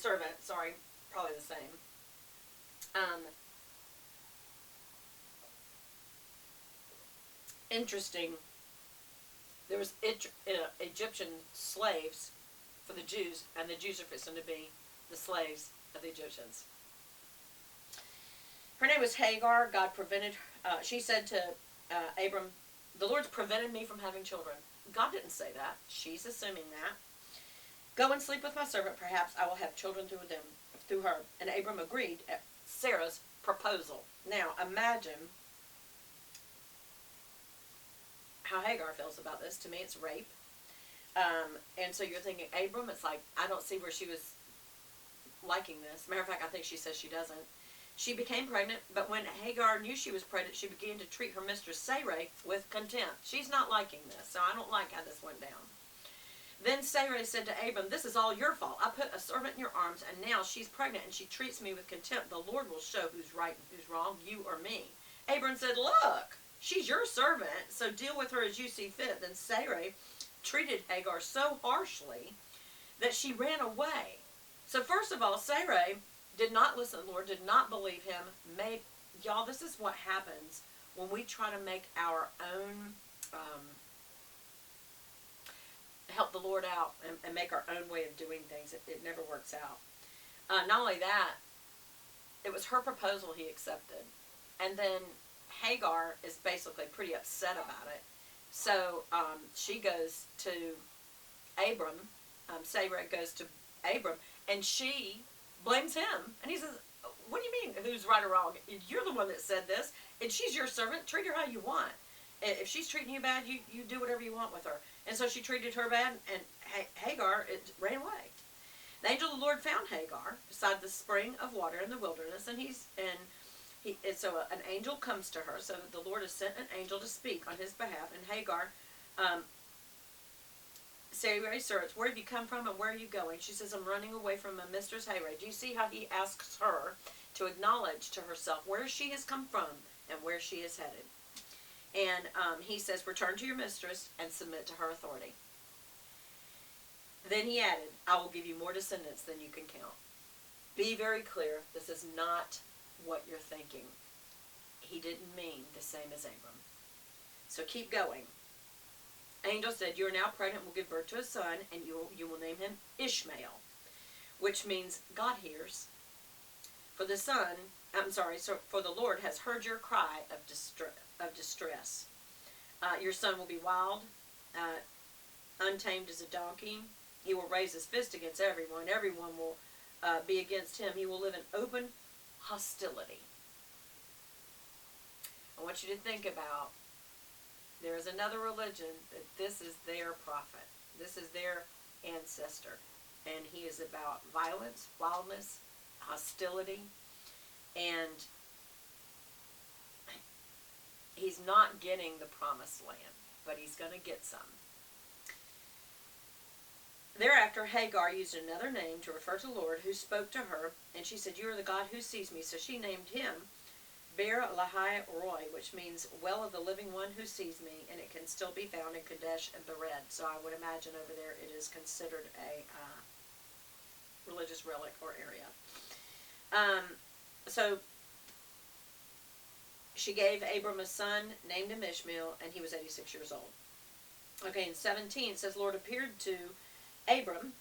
servant, sorry, probably the same. Interesting. There was Egyptian slaves for the Jews, and the Jews are fixing to be the slaves of the Egyptians. Her name was Hagar. God prevented. She said to Abram, "The Lord's prevented me from having children." God didn't say that. She's assuming that. "Go and sleep with my servant. Perhaps I will have children through her." And Abram agreed at Sarah's proposal. Now imagine how Hagar feels about this. To me, it's rape. And so you're thinking, Abram, it's like, I don't see where she was liking this. Matter of fact, I think she says she doesn't. She became pregnant, but when Hagar knew she was pregnant, she began to treat her mistress Sarai with contempt. She's not liking this, so I don't like how this went down. Then Sarai said to Abram, "This is all your fault. I put a servant in your arms, and now she's pregnant, and she treats me with contempt. The Lord will show who's right and who's wrong, you or me." Abram said, "Look, she's your servant, so deal with her as you see fit." Then Sarai treated Hagar so harshly that she ran away. So first of all, Sarai did not listen to the Lord, did not believe him. Y'all, this is what happens when we try to make our own, help the Lord out and make our own way of doing things. It never works out. Not only that, it was her proposal he accepted. And then Hagar is basically pretty upset about it. So she goes to Abram, Sarai goes to Abram, and she blames him. And he says, "What do you mean, who's right or wrong? You're the one that said this, and she's your servant. Treat her how you want. If she's treating you bad, you do whatever you want with her." And so she treated her bad, and Hagar ran away. The angel of the Lord found Hagar beside the spring of water in the wilderness, and so an angel comes to her. So the Lord has sent an angel to speak on his behalf. And Hagar, Sarai asserts, "Where have you come from and where are you going?" She says, "I'm running away from my mistress Sarai." Do you see how he asks her to acknowledge to herself where she has come from and where she is headed? And he says, "Return to your mistress and submit to her authority." Then he added, "I will give you more descendants than you can count." Be very clear, this is not what you're thinking. He didn't mean the same as Abram. So keep going. Angel said, "You are now pregnant, will give birth to a son, and you will name him Ishmael," which means God hears. For the Lord has heard your cry of distress. Your son will be wild, untamed as a donkey. He will raise his fist against everyone. Everyone will be against him. He will live in open hostility. I want you to think about, there is another religion that this is their prophet. This is their ancestor. And he is about violence, wildness, hostility. And he's not getting the promised land, but he's going to get some. Thereafter, Hagar used another name to refer to the Lord who spoke to her. And she said, "You are the God who sees me." So she named him Ber Lahai Roy, which means well of the living one who sees me, and it can still be found in Kadesh and Bered. So I would imagine over there it is considered a religious relic or area. So she gave Abram a son, named him Ishmael, and he was 86 years old. Okay, in 17 it says, "Lord appeared to Abram,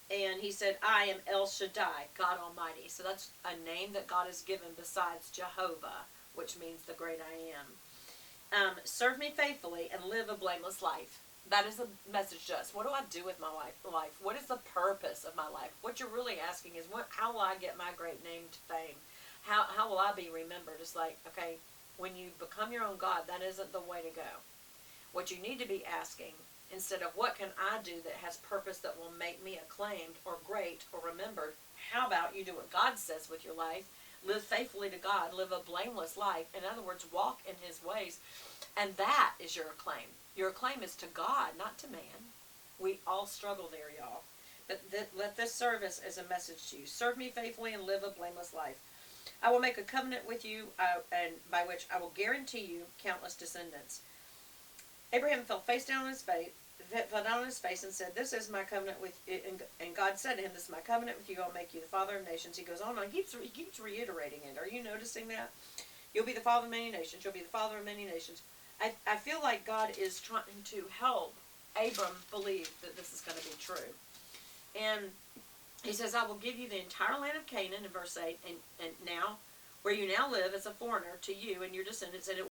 and he said, I am El Shaddai, God Almighty." So that's a name that God has given besides Jehovah, which means the great I am. "Serve me faithfully and live a blameless life." That is a message to us. What do I do with my life? What is the purpose of my life? What you're really asking is, how will I get my great name to fame? How will I be remembered? It's like, okay, when you become your own God, that isn't the way to go. What you need to be asking, instead of what can I do that has purpose that will make me acclaimed or great or remembered, how about you do what God says with your life? Live faithfully to God. Live a blameless life. In other words, walk in his ways. And that is your acclaim. Your acclaim is to God, not to man. We all struggle there, y'all. But let this serve as a message to you. "Serve me faithfully and live a blameless life. I will make a covenant with you, and by which I will guarantee you countless descendants." Abraham fell face down on his fell down on his face and said, "This is my covenant with you." And God said to him, "This is my covenant with you. I'll make you the father of nations." He goes on and he keeps reiterating it. Are you noticing that? You'll be the father of many nations. You'll be the father of many nations. I feel like God is trying to help Abram believe that this is going to be true. And he says, "I will give you the entire land of Canaan," in verse 8, and now, where you now live as a foreigner, to you and your descendants, and it